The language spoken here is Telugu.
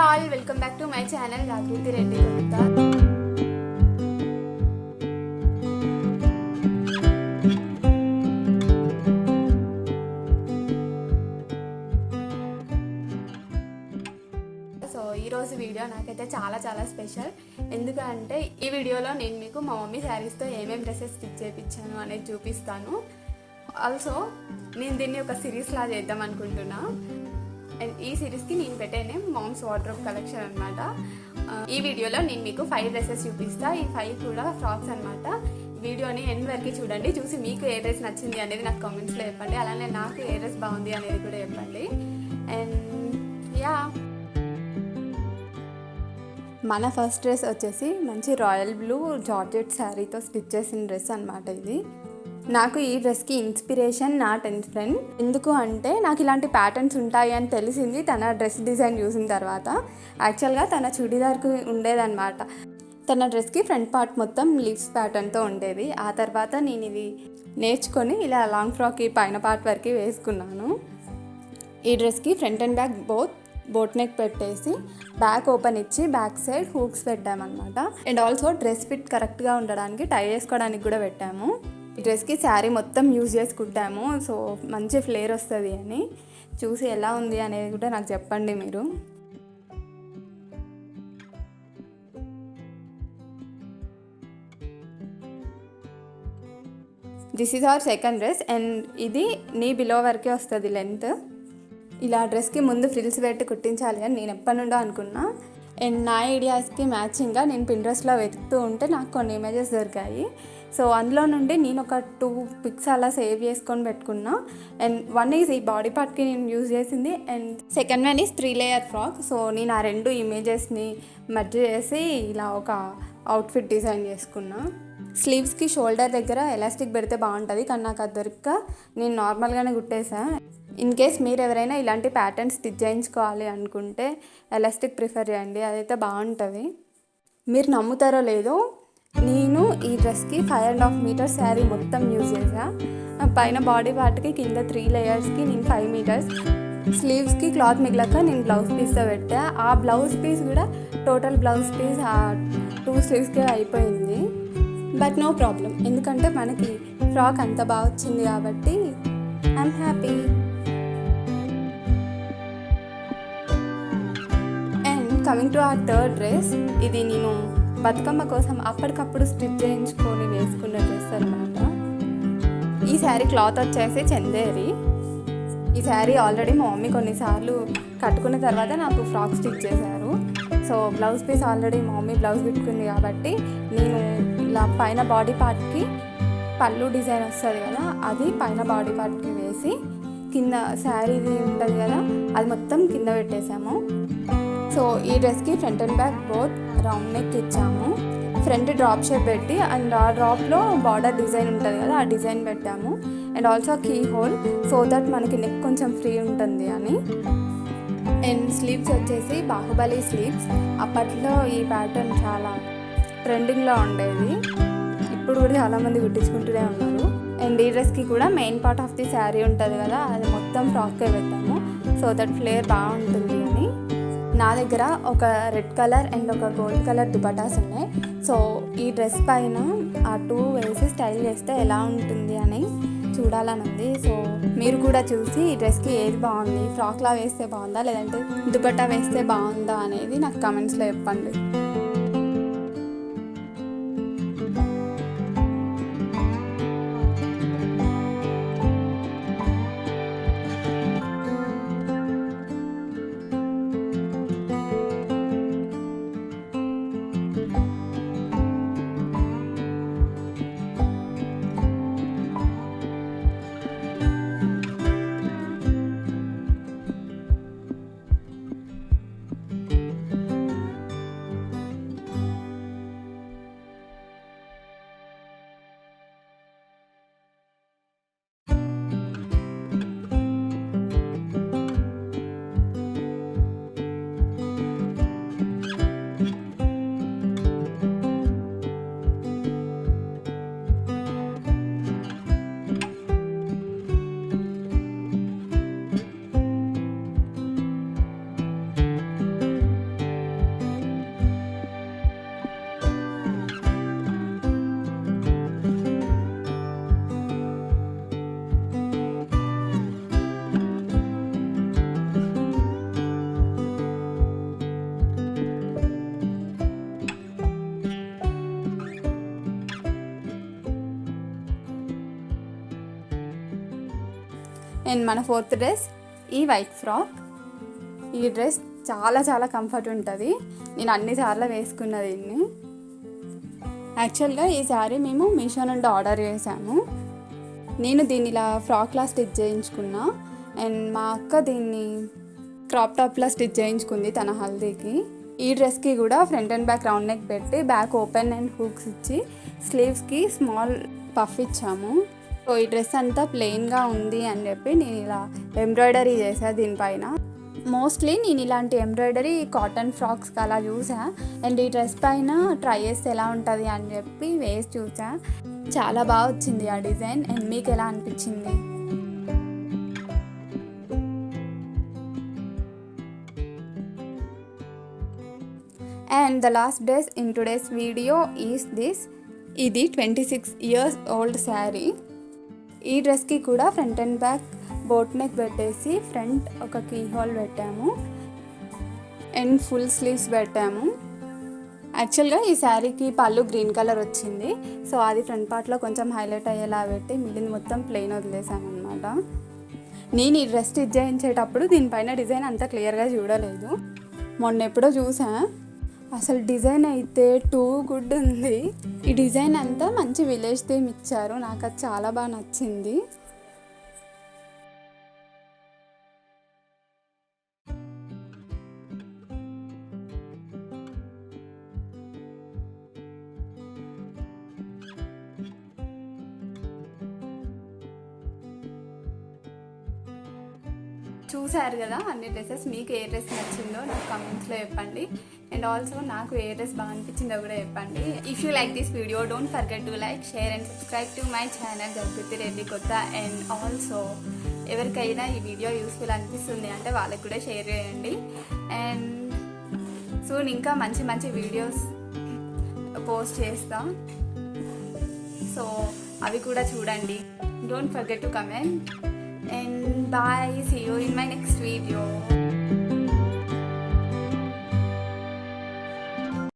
All welcome back to my channel Jagruthi Reddy Kavitha. So ఈరోజు వీడియో నాకైతే చాలా స్పెషల్. ఎందుకంటే ఈ వీడియోలో నేను మీకు మా మమ్మీ శారీస్తో ఏమేమి డ్రెస్సెస్ స్టిచ్ చేయించాను అనేది చూపిస్తాను. ఆల్సో నేను దీన్ని ఒక సిరీస్లా చేద్దాం అనుకుంటున్నా. అండ్ ఈ సిరీస్కి నేను పెట్టే నేమ్ మామ్స్ వార్డ్రోబ్ కలెక్షన్ అనమాట. ఈ వీడియోలో నేను మీకు 5 డ్రెస్సెస్ చూపిస్తా. ఈ 5 కూడా ఫ్రాక్స్ అనమాట. వీడియోని ఎండ్ వరకు చూడండి. చూసి మీకు ఏ డ్రెస్ నచ్చింది అనేది నాకు కామెంట్స్లో చెప్పండి. అలానే నాకు ఏ డ్రెస్ బాగుంది అనేది కూడా చెప్పండి. అండ్ యా, మన ఫస్ట్ డ్రెస్ వచ్చేసి మంచి రాయల్ బ్లూ జార్జెట్ శారీతో స్టిచ్ చేసిన డ్రెస్ అనమాట. ఇది నాకు ఈ డ్రెస్కి ఇన్స్పిరేషన్ నా 10th ఫ్రెండ్. ఎందుకు అంటే నాకు ఇలాంటి ప్యాటర్న్స్ ఉంటాయి అని తెలిసింది తన డ్రెస్ డిజైన్ చూసిన తర్వాత. యాక్చువల్గా తన చుడీదార్కి ఉండేదన్నమాట. తన డ్రెస్కి ఫ్రంట్ పార్ట్ మొత్తం లీవ్స్ ప్యాటర్న్తో ఉండేది. ఆ తర్వాత నేను ఇది నేర్చుకొని ఇలా లాంగ్ ఫ్రాక్కి పైన పార్ట్ వరకు వేసుకున్నాను. ఈ డ్రెస్కి front and back boat neck పెట్టేసి బ్యాక్ ఓపెన్ ఇచ్చి బ్యాక్ సైడ్ హూక్స్ పెట్టామన్నమాట. అండ్ ఆల్సో డ్రెస్ ఫిట్ కరెక్ట్గా ఉండడానికి టై చేసుకోవడానికి కూడా పెట్టాము. ఈ డ్రెస్కి శారీ మొత్తం యూజ్ చేసి కుట్టాము. సో మంచి ఫ్లేర్ వస్తుంది అని. చూసి ఎలా ఉంది అనేది కూడా నాకు చెప్పండి మీరు. This is our second dress. And ఇది నీ బిలో వరకే వస్తుంది లెంత్. ఇలా డ్రెస్కి ముందు ఫ్రిల్స్ పెట్టి కుట్టించాలి అని నేను ఎప్పటి నుండో అనుకున్నా. అండ్ నా ఐడియాస్కి మ్యాచింగ్గా నేను పింట్రెస్ట్లో వెతుకుతూ ఉంటే నాకు కొన్ని ఇమేజెస్ దొరికాయి. సో అందులో నుండి నేను ఒక 2 పిక్స్ అలా సేవ్ చేసుకొని పెట్టుకున్నా. అండ్ 1 ఈజ్ ఈ బాడీ పార్ట్కి నేను యూజ్ చేసింది. And second 1 is 3 layer frock. So నేను ఆ 2 ఇమేజెస్ని మర్జ్ చేసి ఇలా ఒక అవుట్ఫిట్ డిజైన్ చేసుకున్నా. స్లీవ్స్కి షోల్డర్ దగ్గర ఎలాస్టిక్ పెడితే బాగుంటుంది, కానీ నాకు అది దొరక్క నేను నార్మల్గానే కుట్టేసా. ఇన్ కేస్ మీరు ఎవరైనా ఇలాంటి ప్యాటర్న్స్ స్టిచ్ చేయించుకోవాలి అనుకుంటే ఎలాస్టిక్ ప్రిఫర్ చేయండి, అదైతే బాగుంటుంది. మీరు నమ్ముతారో లేదో, నేను ఈ డ్రెస్కి 5.5 మీటర్స్ శారీ మొత్తం యూజ్ చేసా. పైన బాడీ పార్ట్కి కింద 3 లేయర్స్కి నేను 5 మీటర్స్, స్లీవ్స్కి క్లాత్ మిగలక నేను బ్లౌజ్ పీస్తో పెట్టా. ఆ బ్లౌజ్ పీస్ కూడా టోటల్ బ్లౌజ్ పీస్ ఆ 2 స్లీవ్స్కే అయిపోయింది. బట్ నో ప్రాబ్లం, ఎందుకంటే మనకి ఫ్రాక్ అంత బాగా వచ్చింది కాబట్టి I'm happy. And coming to ఆ థర్డ్ డ్రెస్, ఇది నేను బతుకమ్మ కోసం అప్పటికప్పుడు స్టిచ్ చేయించుకొని వేసుకున్న డ్రెస్ అనమాట. ఈ శారీ క్లాత్ వచ్చేసి చందేరి. ఈ శారీ ఆల్రెడీ మా మమ్మీ కొన్నిసార్లు కట్టుకున్న తర్వాత నాకు ఫ్రాక్ స్టిచ్ చేశారు. సో బ్లౌజ్ పీస్ ఆల్రెడీ మా మమ్మీ బ్లౌజ్ పెట్టుకుంది కాబట్టి నేను ఇలా పైన బాడీ పార్ట్కి పళ్ళు డిజైన్ వస్తుంది కదా, అది పైన బాడీ పార్ట్కి వేసి కింద శారీది ఉంటుంది కదా అది మొత్తం కింద పెట్టేసాము. సో ఈ డ్రెస్కి front and back both round neck ఇచ్చాము. ఫ్రంట్ డ్రాప్ షేప్ పెట్టి అండ్ ఆ డ్రాప్లో బార్డర్ డిజైన్ ఉంటుంది కదా ఆ డిజైన్ పెట్టాము. And also key hole, so that మనకి నెక్ కొంచెం ఫ్రీ ఉంటుంది అని. అండ్ స్లీవ్స్ వచ్చేసి బాహుబలి స్లీవ్స్. అప్పట్లో ఈ ప్యాటర్న్ చాలా ట్రెండింగ్లో ఉండేది, ఇప్పుడు కూడా చాలామంది కుట్టించుకుంటూనే ఉన్నారు. అండ్ ఈ డ్రెస్కి కూడా main part of the sari ఉంటుంది కదా అది మొత్తం ఫ్రాక్కే పెట్టాము, సో దట్ ఫ్లేర్ బాగుంటుంది అని. నా దగ్గర ఒక రెడ్ కలర్ అండ్ ఒక గోల్డ్ కలర్ దుపటాస్ ఉన్నాయి. సో ఈ డ్రెస్ పైన ఆ 2 వేసి స్టైల్ చేస్తే ఎలా ఉంటుంది అని చూడాలని ఉంది. సో మీరు కూడా చూసి ఈ డ్రెస్కి ఏది బాగుంది, ఫ్రాక్లా వేస్తే బాగుందా లేదంటే దుపట్టా వేస్తే బాగుందా అనేది నాకు కామెంట్స్లో చెప్పండి. అండ్ మన ఫోర్త్ డ్రెస్ ఈ వైట్ ఫ్రాక్. ఈ డ్రెస్ చాలా చాలా కంఫర్ట్ ఉంటుంది. నేను అన్నిసార్లు వేసుకున్న దీన్ని. యాక్చువల్గా ఈ శారీ మేము మీషో నుండి ఆర్డర్ చేసాము. నేను దీన్ని ఇలా ఫ్రాక్లా స్టిచ్ చేయించుకున్నా. అండ్ మా అక్క దీన్ని క్రాప్ టాప్లా స్టిచ్ చేయించుకుంది తన హల్దీకి. ఈ డ్రెస్కి కూడా front and back round neck పెట్టి బ్యాక్ ఓపెన్ అండ్ హూక్స్ ఇచ్చి స్లీవ్స్కి స్మాల్ పఫ్ ఇచ్చాము. సో ఈ డ్రెస్ అంతా ప్లెయిన్గా ఉంది అని చెప్పి నేను ఇలా ఎంబ్రాయిడరీ చేశాను దీనిపైన. మోస్ట్లీ నేను ఇలాంటి ఎంబ్రాయిడరీ కాటన్ ఫ్రాక్స్కి అలా చూసా. అండ్ ఈ డ్రెస్ పైన ట్రై చేస్తే ఎలా ఉంటుంది అని చెప్పి వేసి చూసా. చాలా బాగా వచ్చింది ఆ డిజైన్. అండ్ మీకు ఎలా అనిపించింది? And the last dress in today's video is this. ఇది 26 years ఓల్డ్ శారీ. ఈ డ్రెస్కి కూడా front and back boat neck పెట్టేసి ఫ్రంట్ ఒక కీ హోల్ పెట్టాము అండ్ ఫుల్ స్లీవ్స్ పెట్టాము. యాక్చువల్గా ఈ శారీకి పళ్ళు గ్రీన్ కలర్ వచ్చింది. సో అది ఫ్రంట్ పార్ట్లో కొంచెం హైలైట్ అయ్యేలా పెట్టి మిగిలిన మొత్తం ప్లెయిన్ వదిలేసాను అనమాట. నేను ఈ డ్రెస్ స్టిచ్ చేయించేటప్పుడు దీనిపైన డిజైన్ అంతా క్లియర్గా చూడలేదు. మొన్న ఎప్పుడో చూసా. అసలు డిజైన్ అయితే టూ గుడ్ ఉంది. ఈ డిజైన్ అంతా మంచి విలేజ్ థీమ్ ఇచ్చారు. నాకు అది చాలా బాగా నచ్చింది. చూసారు కదా అన్ని డ్రెస్సెస్. మీకు ఏ డ్రెస్ నచ్చిందో నాకు కమెంట్స్లో చెప్పండి. అండ్ ఆల్సో నాకు ఏ డ్రెస్ బాగా అనిపించిందో కూడా చెప్పండి. If you like this video don't forget to like, share and subscribe to my channel Jagruthi Reddy కొత్త. అండ్ ఆల్సో ఎవరికైనా ఈ వీడియో యూస్ఫుల్ అనిపిస్తుంది అంటే వాళ్ళకి కూడా షేర్ చేయండి. అండ్ సూన్ ఇంకా మంచి మంచి వీడియోస్ పోస్ట్ చేస్తా. సో అవి కూడా చూడండి. Don't forget to comment. And bye, see you in my next video.